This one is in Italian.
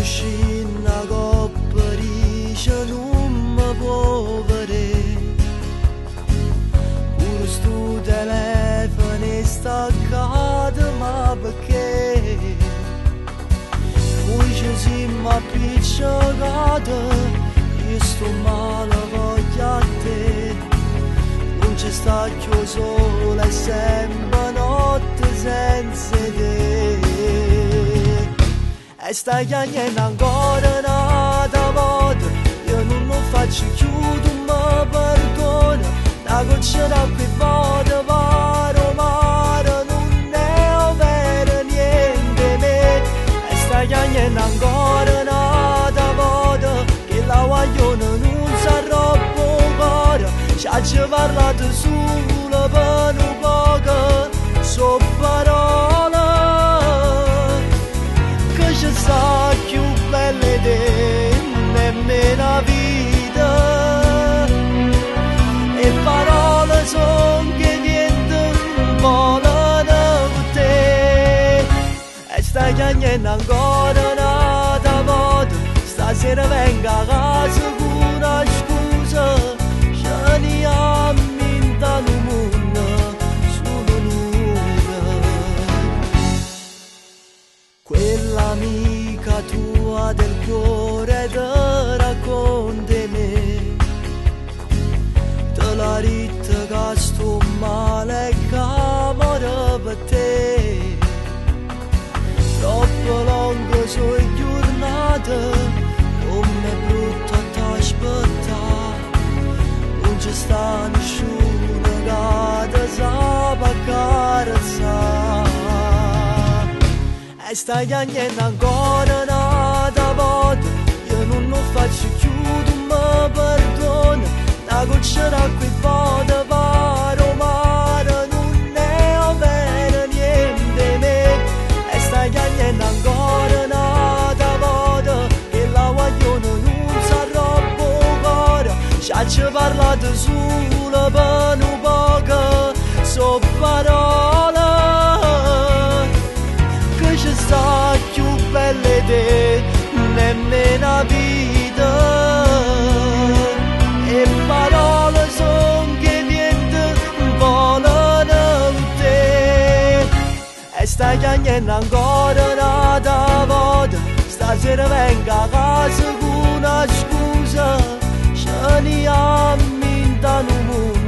Uscina copperisce non mi può vedere, pure sto telefono è staccato, ma perché? Noi ci siamo appiccicati, io sto male voglio a te, non c'è sta più sole, è sempre notte senza te. E stai chiamando ancora un'altra volta, io non lo faccio più, tu mi perdona, la goccia d'acqua e vuota va a mare, non è vero niente me. E stai chiamando ancora un'altra volta, che la guagliona non sa troppo cuore, ci ha parlato solo per un poco, so parole che ci sta più belle di nemmeno la vita, e parole son che niente volano con te. E stai chiamando ancora un'altra volta, stasera venga a casa con una scusa, ce ne amminta un mondo solo nuda. Quell'amica tua del cuore te racconta me, te la ritta che sto male e che muore per te. Troppo lungo sono giornate, come è brutto t'aspettare, non ci sta nessuno che ti sa accarezzare. E stai chiamando ancora un'altra volta, io non lo faccio più, tu mi perdona, la goccia d'acqua e vuota va a mare, non è vero niente me. E stai chiamando ancora un'altra volta, che la guagliona non sa troppo cuore, ci ha parlato solo per un poco, so parole che ci sta più belle di nemmeno la vita, e parole son che niente volano con te. E stai chiamando ancora un'altra volta, stasera venga a casa con una scusa, ce ne amminta un mondo